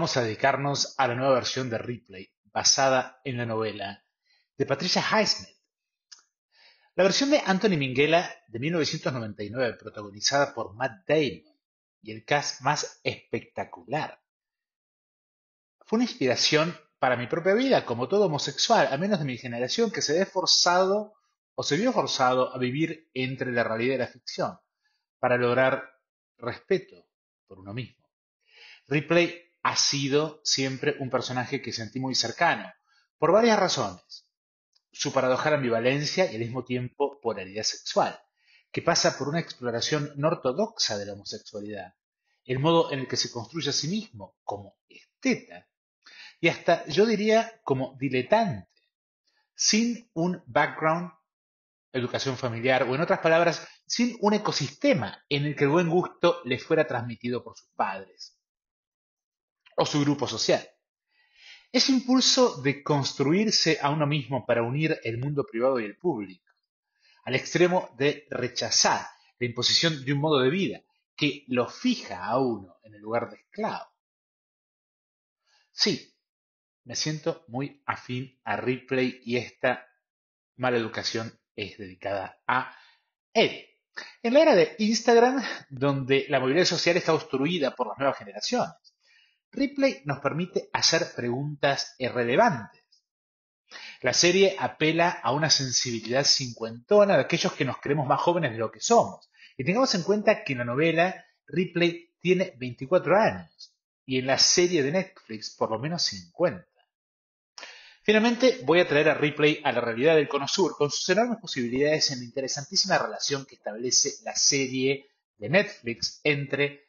vamos a dedicarnos a la nueva versión de Ripley, basada en la novela de Patricia Highsmith. La versión de Anthony Minghella de 1999, protagonizada por Matt Damon y el cast más espectacular, fue una inspiración para mi propia vida, como todo homosexual, al menos de mi generación, que se ve forzado o se vio forzado a vivir entre la realidad y la ficción para lograr respeto por uno mismo. Ripley ha sido siempre un personaje que sentí muy cercano, por varias razones. Su paradojal ambivalencia y al mismo tiempo polaridad sexual, que pasa por una exploración no ortodoxa de la homosexualidad, el modo en el que se construye a sí mismo como esteta, y hasta yo diría como diletante, sin un background, educación familiar, o en otras palabras, sin un ecosistema en el que el buen gusto le fuera transmitido por sus padres o su grupo social. Ese impulso de construirse a uno mismo para unir el mundo privado y el público, al extremo de rechazar la imposición de un modo de vida que lo fija a uno en el lugar de esclavo. Sí, me siento muy afín a Ripley y esta mala educación es dedicada a él. En la era de Instagram, donde la movilidad social está obstruida por las nuevas generaciones, Ripley nos permite hacer preguntas irrelevantes. La serie apela a una sensibilidad cincuentona de aquellos que nos creemos más jóvenes de lo que somos. Y tengamos en cuenta que en la novela Ripley tiene 24 años y en la serie de Netflix por lo menos 50. Finalmente, voy a traer a Ripley a la realidad del Cono Sur con sus enormes posibilidades en la interesantísima relación que establece la serie de Netflix entre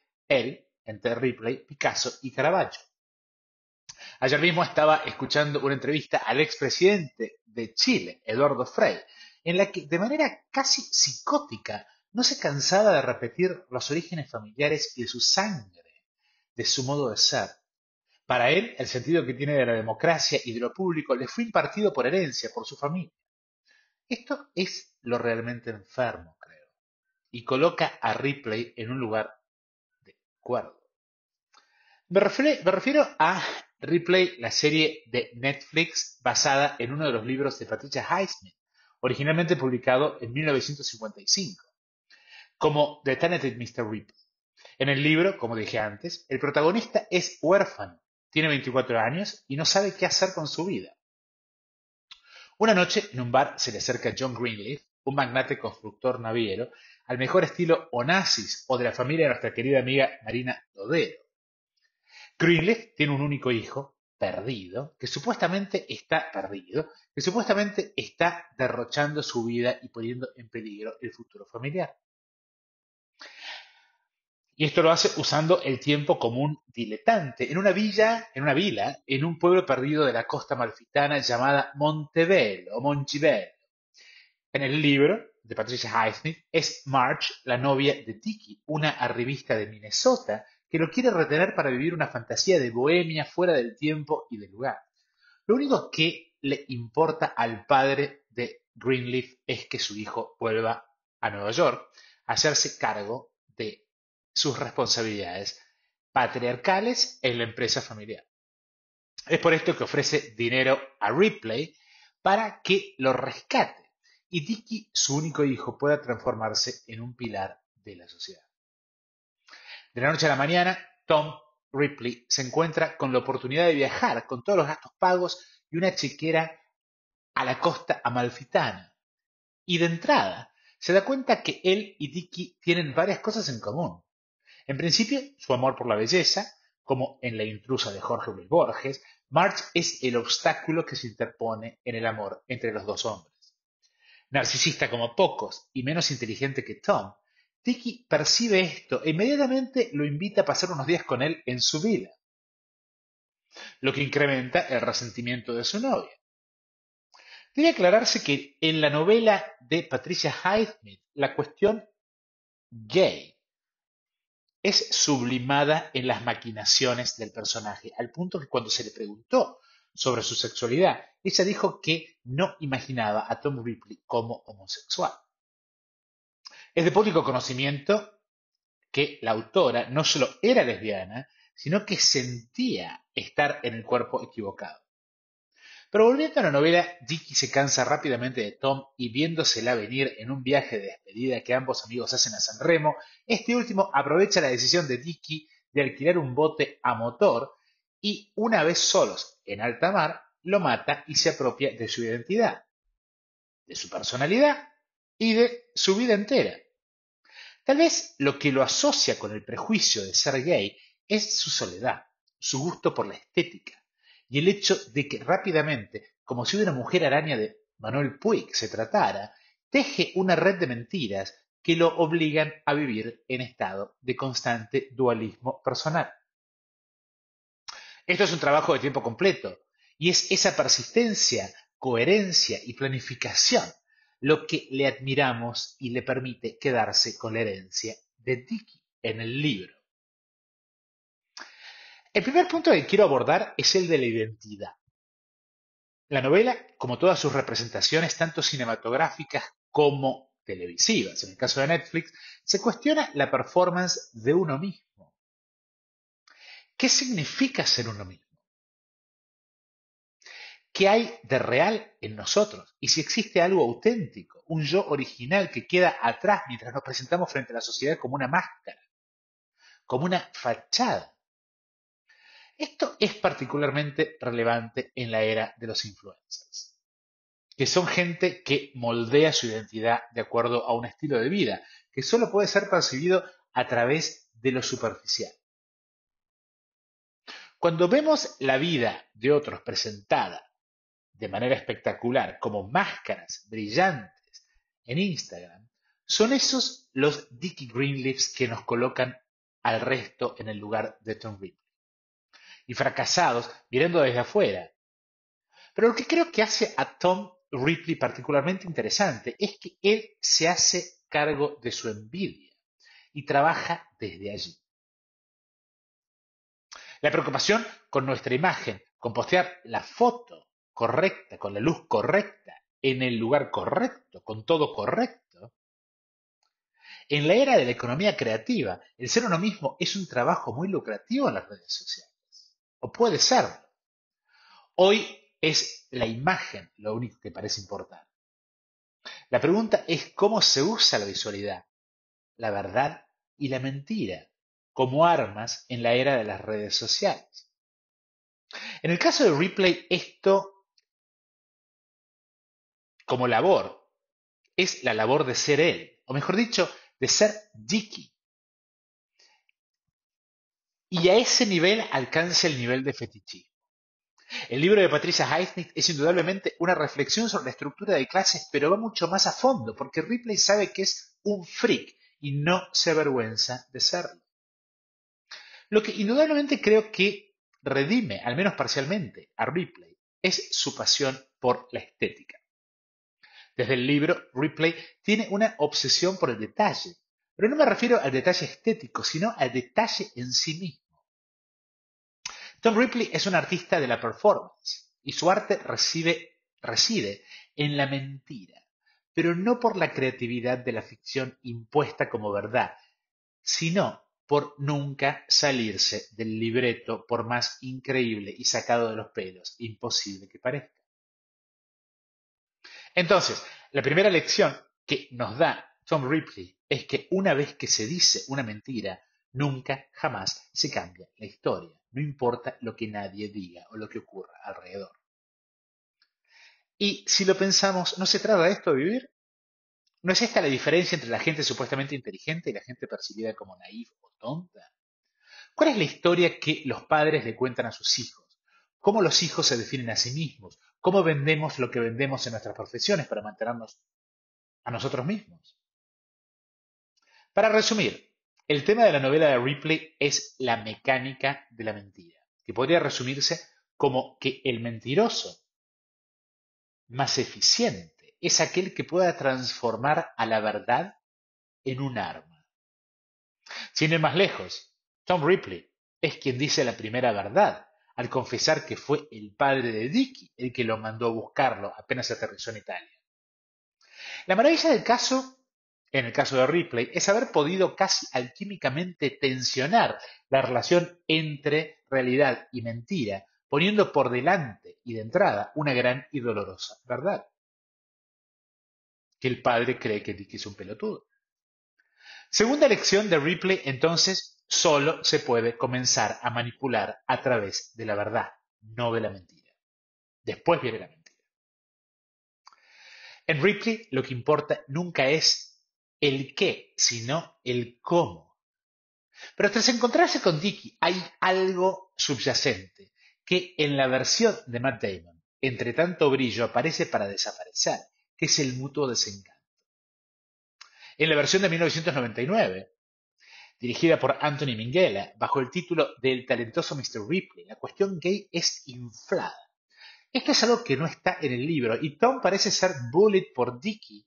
Ripley, Picasso y Caravaggio. Ayer mismo estaba escuchando una entrevista al expresidente de Chile, Eduardo Frei, en la que de manera casi psicótica no se cansaba de repetir los orígenes familiares y de su sangre, de su modo de ser. Para él, el sentido que tiene de la democracia y de lo público le fue impartido por herencia, por su familia. Esto es lo realmente enfermo, creo, y coloca a Ripley en un lugar de acuerdo. Me refiero a Ripley, la serie de Netflix basada en uno de los libros de Patricia Highsmith, originalmente publicado en 1955, como The Talented Mr. Ripley. En el libro, como dije antes, el protagonista es huérfano, tiene 24 años y no sabe qué hacer con su vida. Una noche, en un bar, se le acerca John Greenleaf, un magnate constructor naviero, al mejor estilo Onassis o de la familia de nuestra querida amiga Marina Dodero. Greenleaf tiene un único hijo, que supuestamente está derrochando su vida y poniendo en peligro el futuro familiar. Y esto lo hace usando el tiempo como un diletante, en un pueblo perdido de la costa amalfitana llamada Montebello o Montebello. En el libro de Patricia Highsmith es Marge la novia de Tiki, una arribista de Minnesota que lo quiere retener para vivir una fantasía de bohemia fuera del tiempo y del lugar. Lo único que le importa al padre de Greenleaf es que su hijo vuelva a Nueva York a hacerse cargo de sus responsabilidades patriarcales en la empresa familiar. Es por esto que ofrece dinero a Ripley para que lo rescate y Dicky, su único hijo, pueda transformarse en un pilar de la sociedad. De la noche a la mañana, Tom Ripley se encuentra con la oportunidad de viajar con todos los gastos pagos y una chequera a la costa amalfitana. Y de entrada, se da cuenta que él y Dicky tienen varias cosas en común. En principio, su amor por la belleza, como en La intrusa de Jorge Luis Borges, Marge es el obstáculo que se interpone en el amor entre los dos hombres. Narcisista como pocos y menos inteligente que Tom, Dicky percibe esto e inmediatamente lo invita a pasar unos días con él en su villa, lo que incrementa el resentimiento de su novia. Debe aclararse que en la novela de Patricia Highsmith, la cuestión gay es sublimada en las maquinaciones del personaje, al punto que cuando se le preguntó sobre su sexualidad, ella dijo que no imaginaba a Tom Ripley como homosexual. Es de público conocimiento que la autora no solo era lesbiana, sino que sentía estar en el cuerpo equivocado. Pero volviendo a la novela, Dicky se cansa rápidamente de Tom y viéndosela venir en un viaje de despedida que ambos amigos hacen a San Remo, este último aprovecha la decisión de Dicky de alquilar un bote a motor y, una vez solos en alta mar, lo mata y se apropia de su identidad, de su personalidad y de su vida entera. Tal vez lo que lo asocia con el prejuicio de ser gay es su soledad, su gusto por la estética y el hecho de que rápidamente, como si de una mujer araña de Manuel Puig se tratara, teje una red de mentiras que lo obligan a vivir en estado de constante dualismo personal. Esto es un trabajo de tiempo completo y es esa persistencia, coherencia y planificación lo que le admiramos y le permite quedarse con la herencia de Dicky en el libro. El primer punto que quiero abordar es el de la identidad. La novela, como todas sus representaciones, tanto cinematográficas como televisivas, en el caso de Netflix, se cuestiona la performance de uno mismo. ¿Qué significa ser uno mismo? ¿Qué hay de real en nosotros? Y si existe algo auténtico, un yo original que queda atrás mientras nos presentamos frente a la sociedad como una máscara, como una fachada. Esto es particularmente relevante en la era de los influencers, que son gente que moldea su identidad de acuerdo a un estilo de vida, que solo puede ser percibido a través de lo superficial. Cuando vemos la vida de otros presentada de manera espectacular como máscaras brillantes en Instagram, son esos los Dickie Greenleafs que nos colocan al resto en el lugar de Tom Ripley. Y fracasados, mirando desde afuera. Pero lo que creo que hace a Tom Ripley particularmente interesante es que él se hace cargo de su envidia y trabaja desde allí. La preocupación con nuestra imagen, con postear la foto correcta, con la luz correcta, en el lugar correcto, con todo correcto. En la era de la economía creativa, el ser uno mismo es un trabajo muy lucrativo en las redes sociales. O puede serlo. Hoy es la imagen lo único que parece importar. La pregunta es cómo se usa la visualidad, la verdad y la mentira como armas en la era de las redes sociales. En el caso de Ripley, esto como labor es la labor de ser él, o mejor dicho, de ser Dicky. Y a ese nivel alcanza el nivel de fetichismo. El libro de Patricia Highsmith es indudablemente una reflexión sobre la estructura de clases, pero va mucho más a fondo, porque Ripley sabe que es un freak y no se avergüenza de serlo. Lo que indudablemente creo que redime, al menos parcialmente, a Ripley es su pasión por la estética. Desde el libro, Ripley tiene una obsesión por el detalle, pero no me refiero al detalle estético, sino al detalle en sí mismo. Tom Ripley es un artista de la performance y su arte reside en la mentira, pero no por la creatividad de la ficción impuesta como verdad, sino por nunca salirse del libreto por más increíble y sacado de los pelos imposible que parezca. Entonces, la primera lección que nos da Tom Ripley es que una vez que se dice una mentira, nunca jamás se cambia la historia, no importa lo que nadie diga o lo que ocurra alrededor. Y si lo pensamos, ¿no se trata de esto de vivir? ¿No es esta la diferencia entre la gente supuestamente inteligente y la gente percibida como naif o tonta? ¿Cuál es la historia que los padres le cuentan a sus hijos? ¿Cómo los hijos se definen a sí mismos? ¿Cómo vendemos lo que vendemos en nuestras profesiones para mantenernos a nosotros mismos? Para resumir, el tema de la novela de Ripley es la mecánica de la mentira, que podría resumirse como que el mentiroso más eficiente es aquel que pueda transformar a la verdad en un arma. Sin ir más lejos, Tom Ripley es quien dice la primera verdad al confesar que fue el padre de Dicky el que lo mandó a buscarlo apenas aterrizó en Italia. La maravilla del caso en el caso de Ripley, es haber podido casi alquímicamente tensionar la relación entre realidad y mentira, poniendo por delante y de entrada una gran y dolorosa verdad, que el padre cree que Dick es un pelotudo. Segunda lección de Ripley, entonces, solo se puede comenzar a manipular a través de la verdad, no de la mentira. Después viene la mentira. En Ripley lo que importa nunca es el qué, sino el cómo. Pero tras encontrarse con Dickie hay algo subyacente que en la versión de Matt Damon, entre tanto brillo, aparece para desaparecer, que es el mutuo desencanto. En la versión de 1999, dirigida por Anthony Minghella, bajo el título del talentoso Mr. Ripley, la cuestión gay es inflada. Esto es algo que no está en el libro y Tom parece ser bullied por Dickie,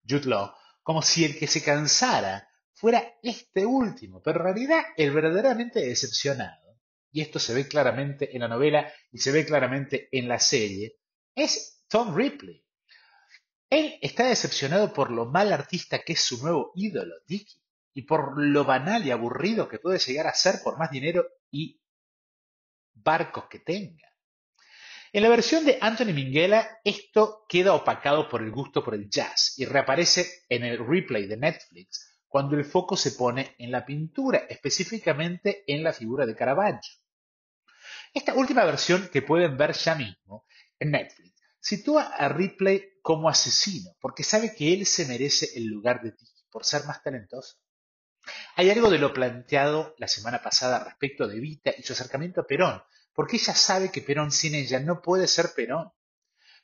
Jude Law, como si el que se cansara fuera este último, pero en realidad el verdaderamente decepcionado, y esto se ve claramente en la novela y se ve claramente en la serie, es Tom Ripley. Él está decepcionado por lo mal artista que es su nuevo ídolo, Dickie, y por lo banal y aburrido que puede llegar a ser por más dinero y barcos que tenga. En la versión de Anthony Minghella, esto queda opacado por el gusto por el jazz y reaparece en el replay de Netflix cuando el foco se pone en la pintura, específicamente en la figura de Caravaggio. Esta última versión que pueden ver ya mismo en Netflix sitúa a Ripley como asesino porque sabe que él se merece el lugar de Dick por ser más talentoso. Hay algo de lo planteado la semana pasada respecto de Evita y su acercamiento a Perón, porque ella sabe que Perón sin ella no puede ser Perón.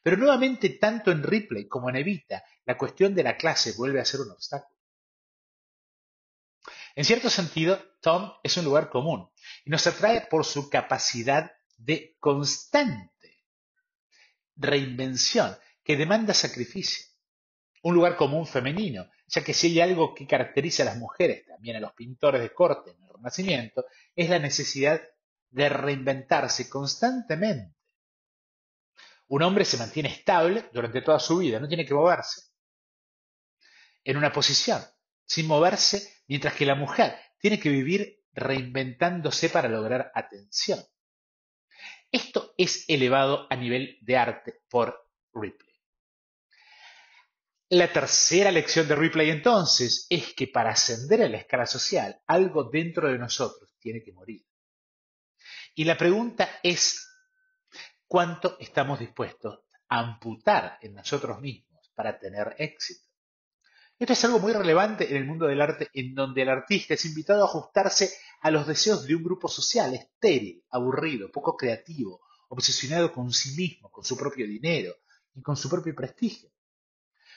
Pero nuevamente, tanto en Ripley como en Evita, la cuestión de la clase vuelve a ser un obstáculo. En cierto sentido, Tom es un lugar común y nos atrae por su capacidad de constante reinvención que demanda sacrificio. Un lugar común femenino, ya que si hay algo que caracteriza a las mujeres, también a los pintores de corte en el Renacimiento, es la necesidad de reinventarse constantemente. Un hombre se mantiene estable durante toda su vida, no tiene que moverse en una posición, sin moverse, mientras que la mujer tiene que vivir reinventándose para lograr atención. Esto es elevado a nivel de arte por Ripley. La tercera lección de Ripley entonces es que para ascender a la escala social, algo dentro de nosotros tiene que morir. Y la pregunta es, ¿cuánto estamos dispuestos a amputar en nosotros mismos para tener éxito? Esto es algo muy relevante en el mundo del arte, en donde el artista es invitado a ajustarse a los deseos de un grupo social estéril, aburrido, poco creativo, obsesionado con sí mismo, con su propio dinero y con su propio prestigio.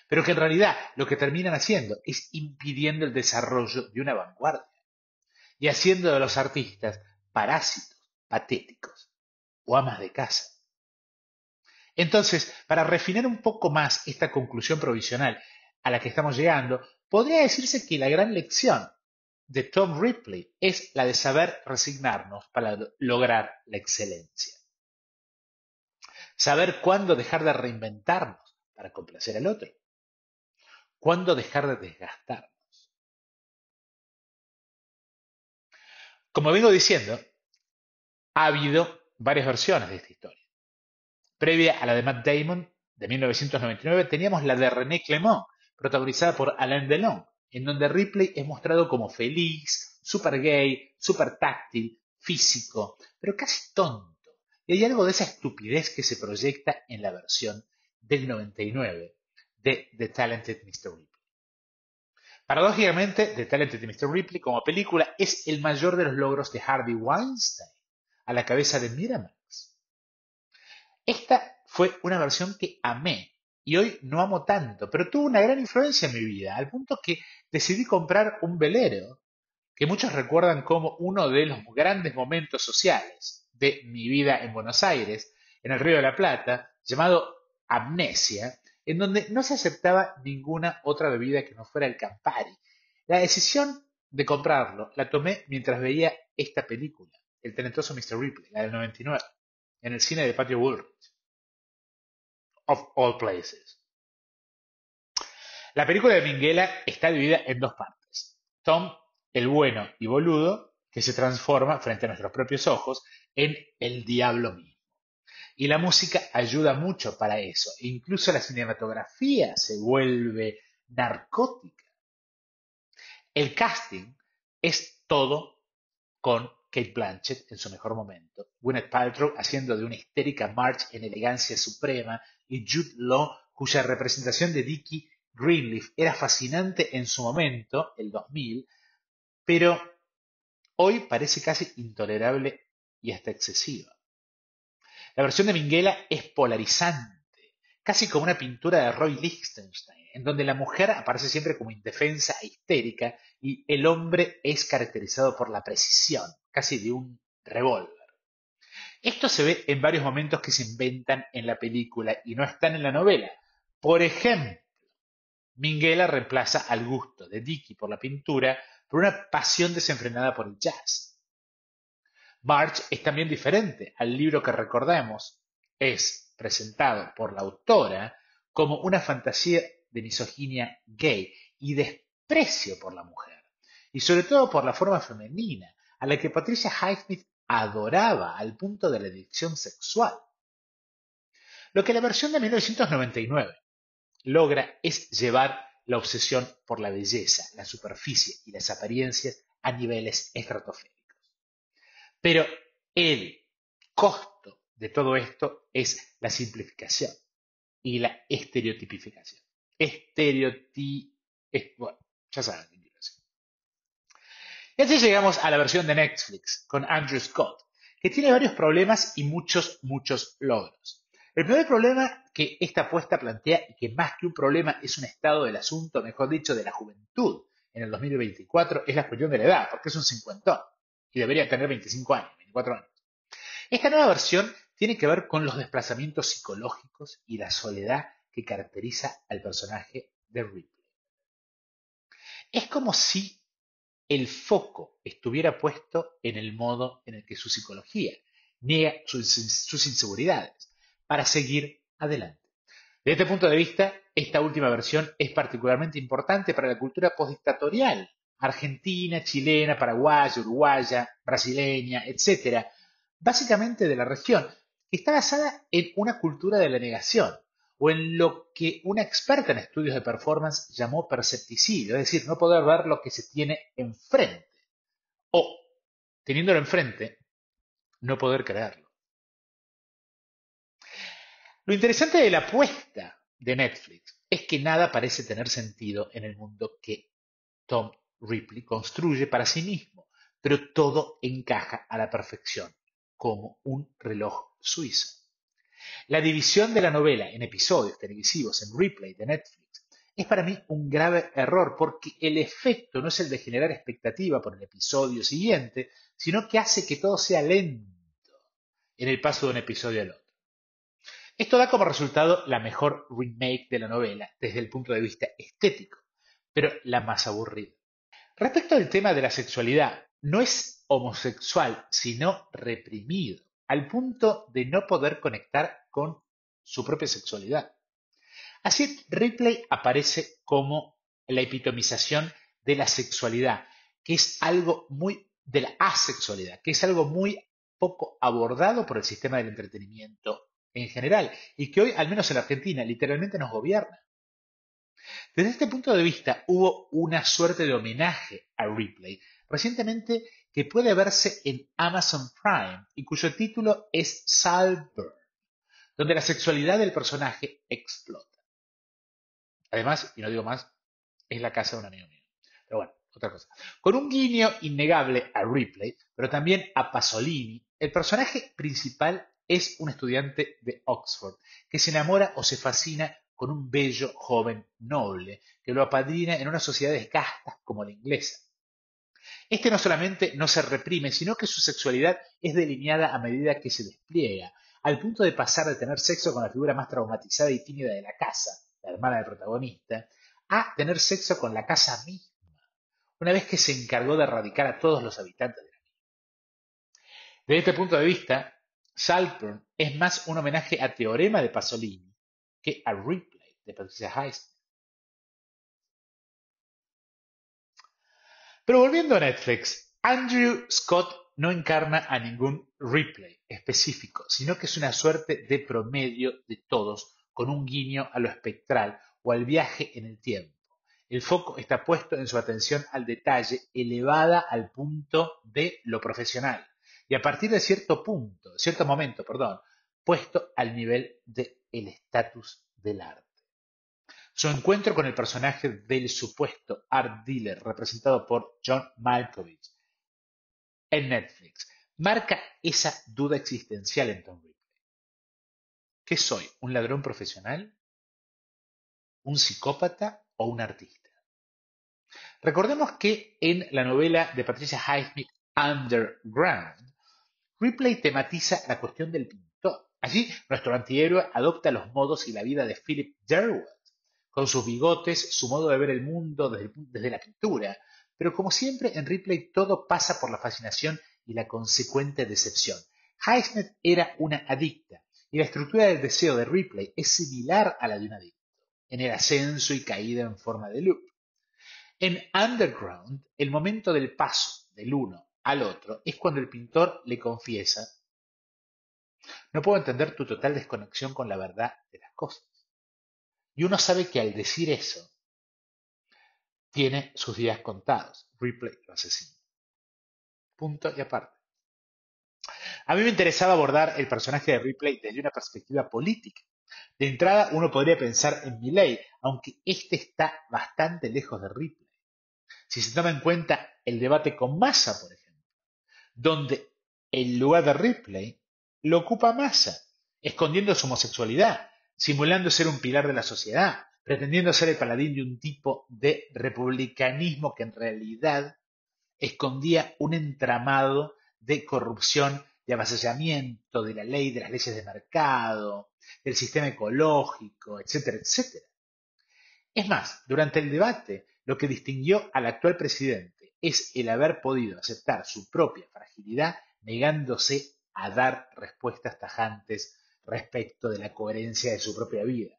Pero que en realidad lo que terminan haciendo es impidiendo el desarrollo de una vanguardia y haciendo de los artistas parásitos, patéticos o amas de casa. Entonces, para refinar un poco más esta conclusión provisional a la que estamos llegando, podría decirse que la gran lección de Tom Ripley es la de saber resignarnos para lograr la excelencia. Saber cuándo dejar de reinventarnos para complacer al otro. Cuándo dejar de desgastarnos. Como vengo diciendo, ha habido varias versiones de esta historia. Previa a la de Matt Damon, de 1999, teníamos la de René Clément, protagonizada por Alain Delon, en donde Ripley es mostrado como feliz, super gay, super táctil, físico, pero casi tonto. Y hay algo de esa estupidez que se proyecta en la versión del 99 de The Talented Mr. Ripley. Paradójicamente, The Talented Mr. Ripley como película es el mayor de los logros de Harvey Weinstein, a la cabeza de Miramax. Esta fue una versión que amé y hoy no amo tanto, pero tuvo una gran influencia en mi vida, al punto que decidí comprar un velero que muchos recuerdan como uno de los grandes momentos sociales de mi vida en Buenos Aires, en el Río de la Plata, llamado Amnesia, en donde no se aceptaba ninguna otra bebida que no fuera el Campari. La decisión de comprarlo la tomé mientras veía esta película, El talentoso Mr. Ripley, la del 99, en el cine de Patio Bullrich, of all places. La película de Minghella está dividida en dos partes. Tom, el bueno y boludo, que se transforma frente a nuestros propios ojos en el diablo mismo. Y la música ayuda mucho para eso. Incluso la cinematografía se vuelve narcótica. El casting es todo con Kate Blanchett en su mejor momento, Gwyneth Paltrow haciendo de una histérica Marge en elegancia suprema y Jude Law, cuya representación de Dickie Greenleaf era fascinante en su momento, el 2000, pero hoy parece casi intolerable y hasta excesiva. La versión de Minghella es polarizante, casi como una pintura de Roy Lichtenstein, en donde la mujer aparece siempre como indefensa e histérica y el hombre es caracterizado por la precisión, casi de un revólver. Esto se ve en varios momentos que se inventan en la película y no están en la novela. Por ejemplo, Minghella reemplaza al gusto de Dickie por la pintura por una pasión desenfrenada por el jazz. Marge es también diferente al libro que recordamos. Es presentado por la autora como una fantasía de misoginia gay y desprecio por la mujer, y sobre todo por la forma femenina, a la que Patricia Highsmith adoraba al punto de la adicción sexual. Lo que la versión de 1999 logra es llevar la obsesión por la belleza, la superficie y las apariencias a niveles estratosféricos. Pero el costo de todo esto es la simplificación y la estereotipificación. Bueno, ya saben qué quiero decir. Y así llegamos a la versión de Netflix con Andrew Scott, que tiene varios problemas y muchos logros. El primer problema que esta apuesta plantea, y que más que un problema es un estado del asunto, mejor dicho, de la juventud en el 2024, es la cuestión de la edad, porque es un cincuentón y debería tener 25 años, 24 años. Esta nueva versión tiene que ver con los desplazamientos psicológicos y la soledad que caracteriza al personaje de Ripley. Es como si el foco estuviera puesto en el modo en el que su psicología niega sus inseguridades para seguir adelante. Desde este punto de vista, esta última versión es particularmente importante para la cultura postdictatorial argentina, chilena, paraguaya, uruguaya, brasileña, etcétera, básicamente de la región, que está basada en una cultura de la negación o en lo que una experta en estudios de performance llamó percepticidio, es decir, no poder ver lo que se tiene enfrente o, teniéndolo enfrente, no poder creerlo. Lo interesante de la apuesta de Netflix es que nada parece tener sentido en el mundo que Tom Ripley construye para sí mismo, pero todo encaja a la perfección, como un reloj suizo. La división de la novela en episodios televisivos en Ripley de Netflix es para mí un grave error porque el efecto no es el de generar expectativa por el episodio siguiente, sino que hace que todo sea lento en el paso de un episodio al otro. Esto da como resultado la mejor remake de la novela desde el punto de vista estético, pero la más aburrida. Respecto al tema de la sexualidad, no es homosexual, sino reprimido, al punto de no poder conectar con su propia sexualidad. Así, Ripley aparece como la epitomización de la sexualidad, que es algo muy de la asexualidad, que es algo muy poco abordado por el sistema del entretenimiento en general y que hoy, al menos en la Argentina, literalmente nos gobierna. Desde este punto de vista, hubo una suerte de homenaje a Ripley recientemente que puede verse en Amazon Prime y cuyo título es Saltburn, donde la sexualidad del personaje explota. Además, y no digo más, es la casa de un amigo mío. Pero bueno, otra cosa. Con un guiño innegable a Ripley, pero también a Pasolini, el personaje principal es un estudiante de Oxford que se enamora o se fascina con un bello joven noble que lo apadrina en una sociedad de castas como la inglesa. Este no solamente no se reprime, sino que su sexualidad es delineada a medida que se despliega, al punto de pasar de tener sexo con la figura más traumatizada y tímida de la casa, la hermana del protagonista, a tener sexo con la casa misma, una vez que se encargó de erradicar a todos los habitantes de la misma. Desde este punto de vista, Saltburn es más un homenaje a Teorema de Pasolini que a Ripley de Patricia Highsmith. Pero volviendo a Netflix, Andrew Scott no encarna a ningún Ripley específico, sino que es una suerte de promedio de todos, con un guiño a lo espectral o al viaje en el tiempo. El foco está puesto en su atención al detalle, elevada al punto de lo profesional, y a partir de cierto momento, puesto al nivel del estatus del arte. Su encuentro con el personaje del supuesto art dealer, representado por John Malkovich en Netflix, marca esa duda existencial en Tom Ripley. ¿Qué soy? ¿Un ladrón profesional? ¿Un psicópata o un artista? Recordemos que en la novela de Patricia Highsmith, Underground, Ripley tematiza la cuestión del pintor. Allí, nuestro antihéroe adopta los modos y la vida de Philip Derwent, con sus bigotes, su modo de ver el mundo desde la pintura. Pero como siempre, en Ripley todo pasa por la fascinación y la consecuente decepción. Highsmith era una adicta, y la estructura del deseo de Ripley es similar a la de un adicto, en el ascenso y caída en forma de loop. En Underground, el momento del paso del uno al otro es cuando el pintor le confiesa: no puedo entender tu total desconexión con la verdad de las cosas. Y uno sabe que al decir eso, tiene sus días contados. Ripley lo asesina. Punto y aparte. A mí me interesaba abordar el personaje de Ripley desde una perspectiva política. De entrada, uno podría pensar en Milley, aunque este está bastante lejos de Ripley. Si se toma en cuenta el debate con Massa, por ejemplo, donde el lugar de Ripley lo ocupa Massa, escondiendo su homosexualidad, simulando ser un pilar de la sociedad, pretendiendo ser el paladín de un tipo de republicanismo que en realidad escondía un entramado de corrupción, de avasallamiento de la ley, de las leyes de mercado, del sistema ecológico, etcétera, etcétera. Es más, durante el debate, lo que distinguió al actual presidente es el haber podido aceptar su propia fragilidad, negándose a dar respuestas tajantes respecto de la coherencia de su propia vida.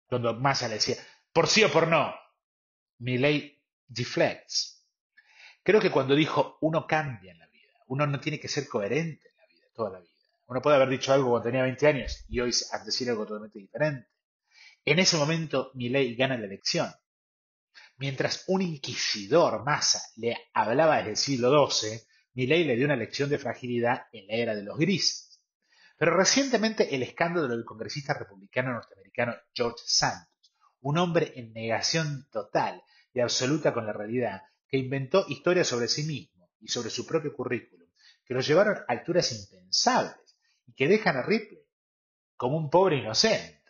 Cuando Massa le decía, por sí o por no, Milley deflects. Creo que cuando dijo, uno cambia en la vida, uno no tiene que ser coherente en la vida, toda la vida. Uno puede haber dicho algo cuando tenía 20 años y hoy decir algo totalmente diferente. En ese momento, Milley gana la elección. Mientras un inquisidor, Massa, le hablaba desde el siglo XII, Milley le dio una lección de fragilidad en la era de los grises. Pero recientemente el escándalo del congresista republicano norteamericano George Santos, un hombre en negación total y absoluta con la realidad, que inventó historias sobre sí mismo y sobre su propio currículum, que lo llevaron a alturas impensables y que dejan a Ripley como un pobre inocente,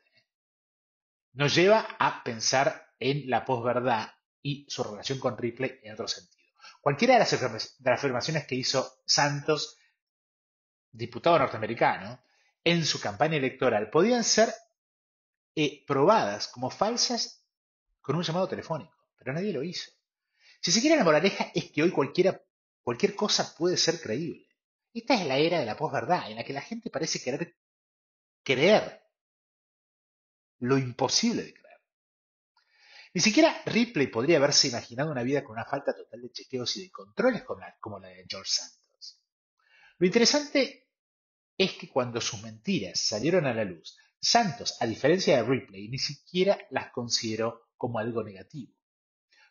nos lleva a pensar en la posverdad y su relación con Ripley en otro sentido. Cualquiera de las afirmaciones que hizo Santos, diputado norteamericano, en su campaña electoral podían ser probadas como falsas con un llamado telefónico, pero nadie lo hizo. Si se quiere, la moraleja es que hoy cualquier cosa puede ser creíble. Esta es la era de la posverdad, en la que la gente parece querer creer lo imposible de creer. Ni siquiera Ripley podría haberse imaginado una vida con una falta total de chequeos y de controles como la de George Santos. Lo interesante es que cuando sus mentiras salieron a la luz, Santos, a diferencia de Ripley, ni siquiera las consideró como algo negativo.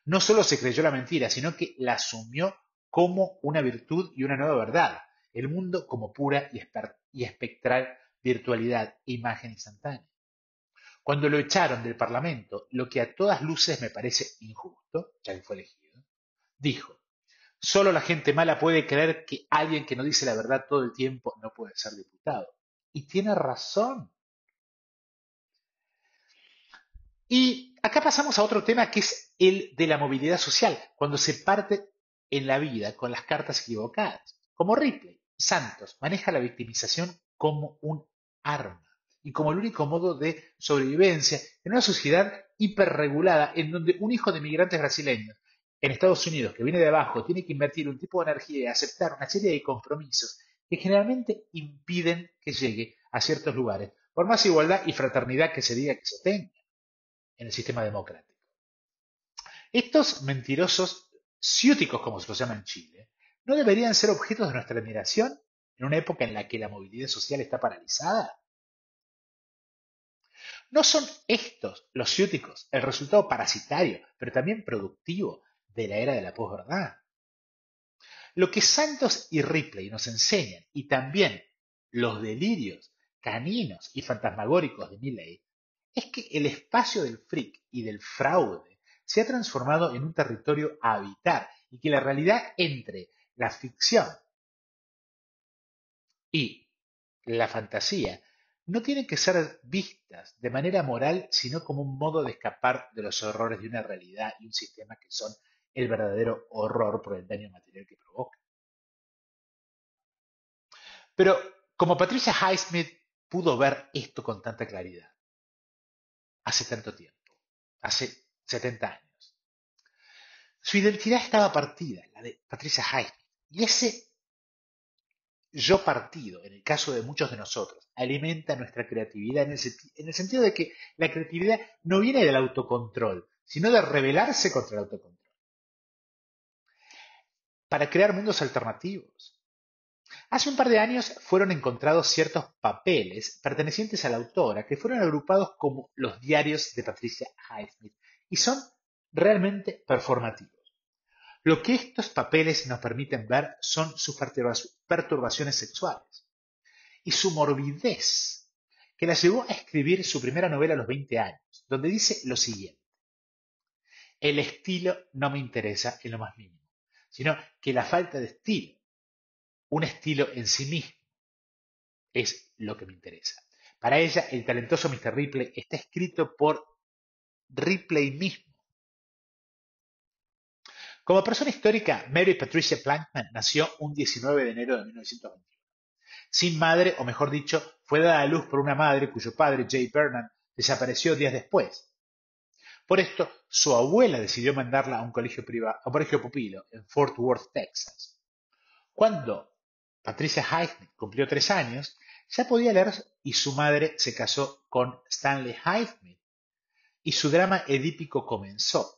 No solo se creyó la mentira, sino que la asumió como una virtud y una nueva verdad, el mundo como pura y espectral virtualidad, imagen instantánea. Cuando lo echaron del Parlamento, lo que a todas luces me parece injusto, ya que fue elegido, dijo: solo la gente mala puede creer que alguien que no dice la verdad todo el tiempo no puede ser diputado. Y tiene razón. Y acá pasamos a otro tema, que es el de la movilidad social, cuando se parte en la vida con las cartas equivocadas. Como Ripley, Santos maneja la victimización como un arma y como el único modo de sobrevivencia en una sociedad hiperregulada en donde un hijo de migrantes brasileños en Estados Unidos que viene de abajo tiene que invertir un tipo de energía y aceptar una serie de compromisos que generalmente impiden que llegue a ciertos lugares, por más igualdad y fraternidad que se diga que se tenga en el sistema democrático. Estos mentirosos ciúticos como se los llama en Chile, no deberían ser objetos de nuestra admiración en una época en la que la movilidad social está paralizada. ¿No son estos, los ciúticos, el resultado parasitario, pero también productivo de la era de la posverdad? Lo que Santos y Ripley nos enseñan, y también los delirios caninos y fantasmagóricos de Millay, es que el espacio del freak y del fraude se ha transformado en un territorio a habitar y que la realidad entre la ficción y la fantasía no tienen que ser vistas de manera moral, sino como un modo de escapar de los horrores de una realidad y un sistema que son el verdadero horror por el daño material que provoca. Pero como Patricia Highsmith pudo ver esto con tanta claridad hace tanto tiempo, hace 70 años, su identidad estaba partida, la de Patricia Highsmith, y ese yo partido, en el caso de muchos de nosotros, alimenta nuestra creatividad en el sentido de que la creatividad no viene del autocontrol, sino de rebelarse contra el autocontrol, para crear mundos alternativos. Hace un par de años fueron encontrados ciertos papeles pertenecientes a la autora que fueron agrupados como los diarios de Patricia Highsmith y son realmente performativos. Lo que estos papeles nos permiten ver son sus perturbaciones sexuales y su morbidez, que la llevó a escribir su primera novela a los 20 años, donde dice lo siguiente: el estilo no me interesa en lo más mínimo, sino que la falta de estilo, un estilo en sí mismo, es lo que me interesa. Para ella, el talentoso Mr. Ripley está escrito por Ripley mismo. Como persona histórica, Mary Patricia Plankman nació un 19 de enero de 1921. Sin madre, o mejor dicho, fue dada a luz por una madre cuyo padre, J. Vernon, desapareció días después. Por esto, su abuela decidió mandarla a un colegio privado, a un colegio pupilo en Fort Worth, Texas. Cuando Patricia Highsmith cumplió 3 años, ya podía leer y su madre se casó con Stanley Highsmith y su drama edípico comenzó.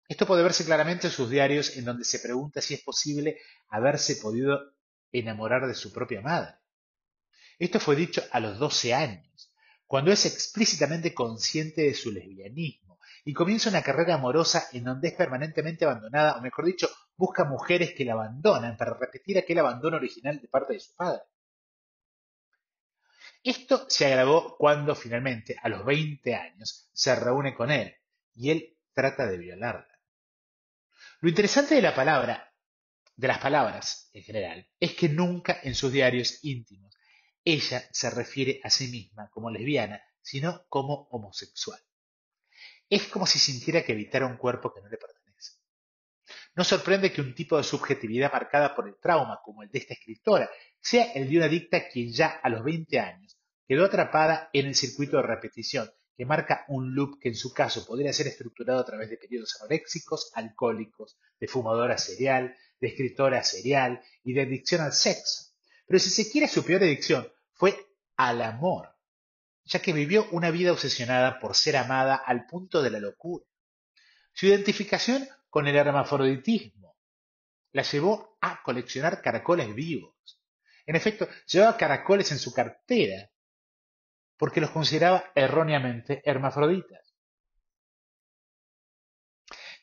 Esto puede verse claramente en sus diarios en donde se pregunta si es posible haberse podido enamorar de su propia madre. Esto fue dicho a los 12 años, cuando es explícitamente consciente de su lesbianismo y comienza una carrera amorosa en donde es permanentemente abandonada, o mejor dicho, busca mujeres que la abandonan para repetir aquel abandono original de parte de su padre. Esto se agravó cuando finalmente, a los 20 años, se reúne con él y él trata de violarla. Lo interesante de las palabras en general, es que nunca en sus diarios íntimos ella se refiere a sí misma como lesbiana, sino como homosexual. Es como si sintiera que habitara un cuerpo que no le pertenece. No sorprende que un tipo de subjetividad marcada por el trauma, como el de esta escritora, sea el de una adicta quien ya a los 20 años quedó atrapada en el circuito de repetición, que marca un loop que en su caso podría ser estructurado a través de periodos anoréxicos, alcohólicos, de fumadora serial, de escritora serial y de adicción al sexo. Pero si se quiere, su peor adicción fue al amor, ya que vivió una vida obsesionada por ser amada al punto de la locura. Su identificación con el hermafroditismo la llevó a coleccionar caracoles vivos. En efecto, llevaba caracoles en su cartera porque los consideraba erróneamente hermafroditas.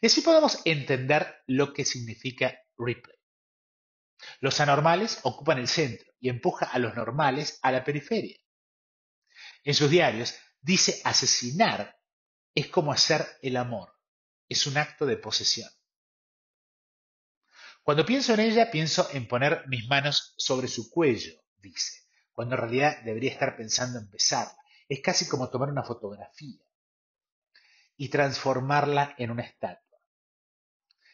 Y así podemos entender lo que significa Ripley. Los anormales ocupan el centro y empuja a los normales a la periferia. En sus diarios dice asesinar es como hacer el amor, es un acto de posesión. Cuando pienso en ella, pienso en poner mis manos sobre su cuello, dice, cuando en realidad debería estar pensando en besarla. Es casi como tomar una fotografía y transformarla en una estatua.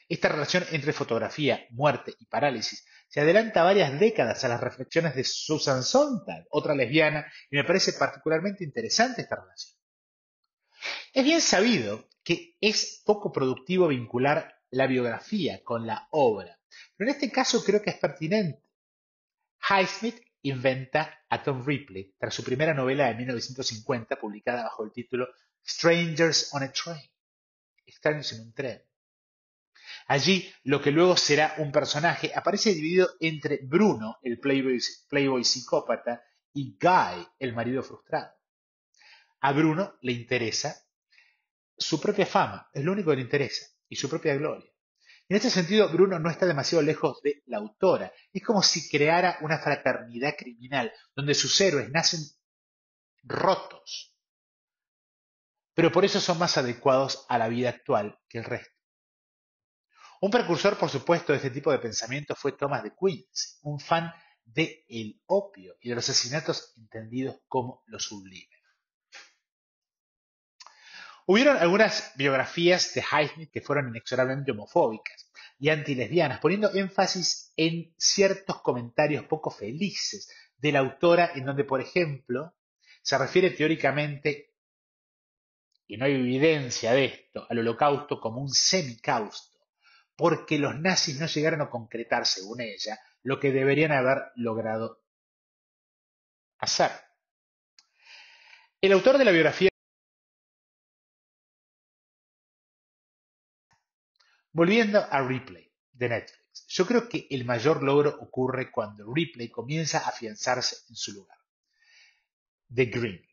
Esta relación entre fotografía, muerte y parálisis se adelanta varias décadas a las reflexiones de Susan Sontag, otra lesbiana, y me parece particularmente interesante esta relación. Es bien sabido que es poco productivo vincular la biografía con la obra, pero en este caso creo que es pertinente. Highsmith inventa a Tom Ripley tras su primera novela de 1950 publicada bajo el título Strangers on a Train, Extraños en un tren. Allí, lo que luego será un personaje aparece dividido entre Bruno, el playboy psicópata, y Guy, el marido frustrado. A Bruno le interesa su propia fama, es lo único que le interesa, y su propia gloria. En este sentido, Bruno no está demasiado lejos de la autora. Es como si creara una fraternidad criminal donde sus héroes nacen rotos, pero por eso son más adecuados a la vida actual que el resto. Un precursor, por supuesto, de este tipo de pensamiento fue Thomas de Quincy, un fan de el opio y de los asesinatos entendidos como lo sublime. Hubieron algunas biografías de Highsmith que fueron inexorablemente homofóbicas y antilesbianas, poniendo énfasis en ciertos comentarios poco felices de la autora, en donde, por ejemplo, se refiere teóricamente, y no hay evidencia de esto, al holocausto como un semicausto, porque los nazis no llegaron a concretar, según ella, lo que deberían haber logrado hacer. El autor de la biografía. Volviendo a Ripley de Netflix, yo creo que el mayor logro ocurre cuando Ripley comienza a afianzarse en su lugar, de Green.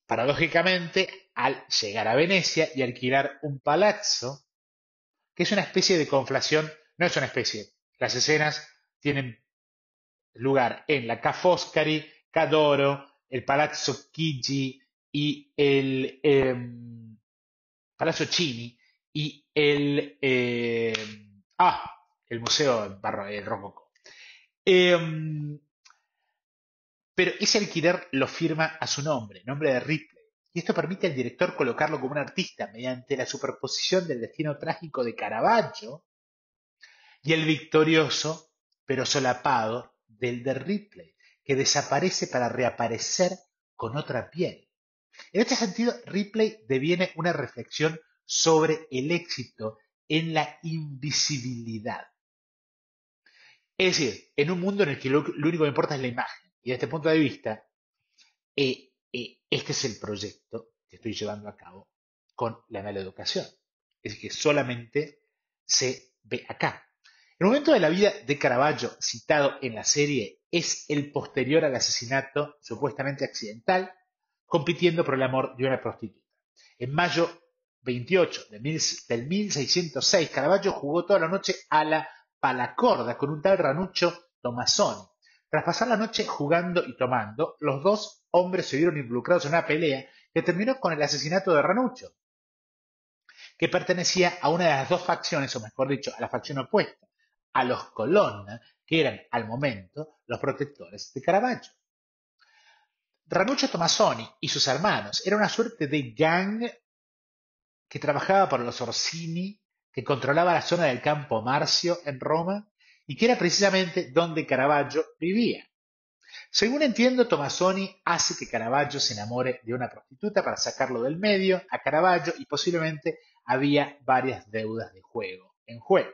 Paradójicamente, al llegar a Venecia y alquilar un palazzo, que es una especie de conflación, no es una especie, las escenas tienen lugar en la Ca' Foscari, Cadoro, el Palazzo Chigi y el Palazzo Chini y el Museo Rococó. Em, pero ese alquiler lo firma a su nombre de Ripley. Y esto permite al director colocarlo como un artista mediante la superposición del destino trágico de Caravaggio y el victorioso, pero solapado, del de Ripley, que desaparece para reaparecer con otra piel. En este sentido, Ripley deviene una reflexión sobre el éxito en la invisibilidad. Es decir, en un mundo en el que lo único que importa es la imagen. Y desde este punto de vista, este es el proyecto que estoy llevando a cabo con la mala educación. Es que solamente se ve acá. El momento de la vida de Caravaggio citado en la serie es el posterior al asesinato supuestamente accidental, compitiendo por el amor de una prostituta. En mayo 28 del 1606, Caravaggio jugó toda la noche a la palacorda con un tal Ranuccio Tomassoni. Tras pasar la noche jugando y tomando, los dos hombres se vieron involucrados en una pelea que terminó con el asesinato de Ranuccio, que pertenecía a una de las dos facciones, o mejor dicho, a la facción opuesta, a los Colonna, que eran al momento los protectores de Caravaggio. Ranuccio Tomassoni y sus hermanos eran una suerte de gang que trabajaba para los Orsini, que controlaba la zona del Campo Marzio en Roma y que era precisamente donde Caravaggio vivía. Según entiendo, Tomassoni hace que Caravaggio se enamore de una prostituta para sacarlo del medio a Caravaggio y posiblemente había varias deudas de juego en juego.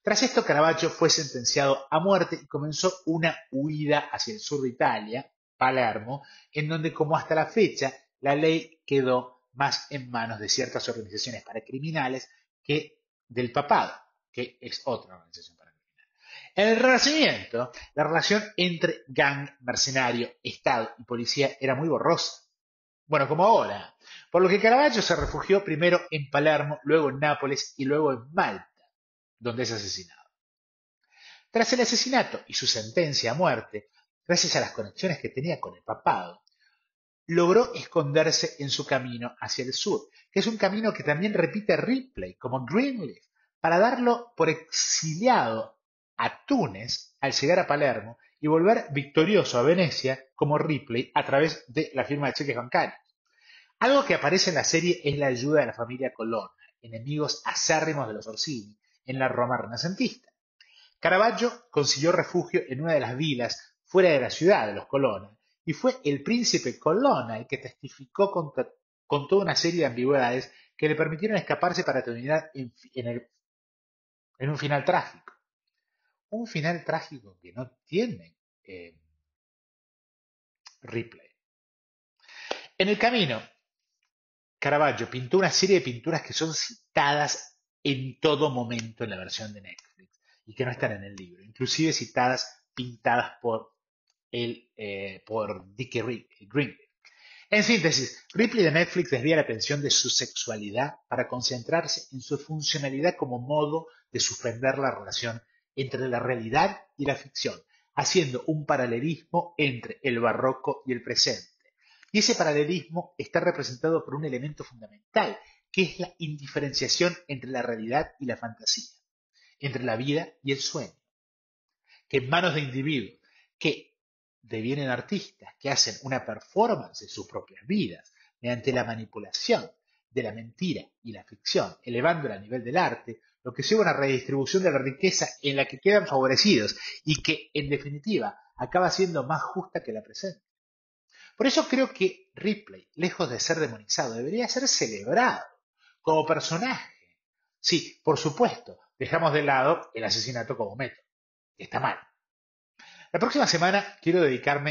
Tras esto, Caravaggio fue sentenciado a muerte y comenzó una huida hacia el sur de Italia, Palermo, en donde, como hasta la fecha, la ley quedó más en manos de ciertas organizaciones paracriminales que del papado, que es otra organización paracriminal. En el Renacimiento, la relación entre gang, mercenario, Estado y policía era muy borrosa. Bueno, como ahora. Por lo que Caravaggio se refugió primero en Palermo, luego en Nápoles y luego en Malta, donde es asesinado. Tras el asesinato y su sentencia a muerte, gracias a las conexiones que tenía con el papado, logró esconderse en su camino hacia el sur, que es un camino que también repite Ripley como Greenleaf, para darlo por exiliado a Túnez al llegar a Palermo y volver victorioso a Venecia como Ripley a través de la firma de cheques bancarios. Algo que aparece en la serie es la ayuda de la familia Colonna, enemigos acérrimos de los Orsini, en la Roma renacentista. Caravaggio consiguió refugio en una de las vilas fuera de la ciudad de los Colonna y fue el príncipe Colonna el que testificó con toda una serie de ambigüedades que le permitieron escaparse para terminar en un final trágico. Un final trágico que no tiene Ripley. En el camino, Caravaggio pintó una serie de pinturas que son citadas en todo momento en la versión de Netflix y que no están en el libro, inclusive citadas, pintadas por Dickie Green. En síntesis, Ripley de Netflix desvía la atención de su sexualidad para concentrarse en su funcionalidad como modo de suspender la relación entre la realidad y la ficción, haciendo un paralelismo entre el barroco y el presente. Y ese paralelismo está representado por un elemento fundamental, que es la indiferenciación entre la realidad y la fantasía, entre la vida y el sueño, que en manos de individuos que devienen artistas, que hacen una performance de sus propias vidas mediante la manipulación de la mentira y la ficción, elevándola a nivel del arte, lo que lleva a una redistribución de la riqueza en la que quedan favorecidos y que, en definitiva, acaba siendo más justa que la presente. Por eso creo que Ripley, lejos de ser demonizado, debería ser celebrado como personaje. Sí, por supuesto, dejamos de lado el asesinato como método, que está mal. La próxima semana quiero dedicar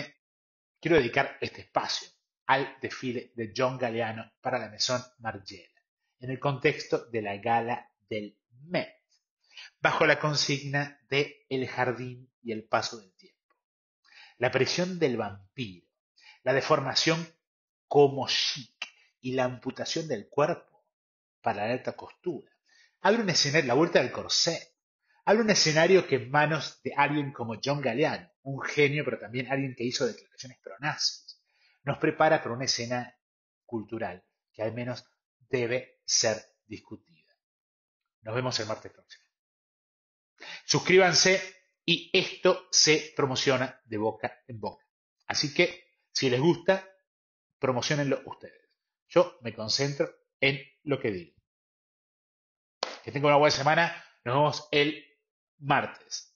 este espacio al desfile de John Galliano para la Maison Margiela, en el contexto de la gala del Met, bajo la consigna de el jardín y el paso del tiempo. La aparición del vampiro, la deformación como chic y la amputación del cuerpo para la alta costura. Abre un escenario, la vuelta del corset. Abre un escenario que en manos de alguien como John Galliano, un genio, pero también alguien que hizo declaraciones pronazis, nos prepara para una escena cultural que al menos debe ser discutida. Nos vemos el martes próximo. Suscríbanse y esto se promociona de boca en boca. Así que, si les gusta, promocionenlo ustedes. Yo me concentro en lo que digo. Que tengan una buena semana. Nos vemos el martes.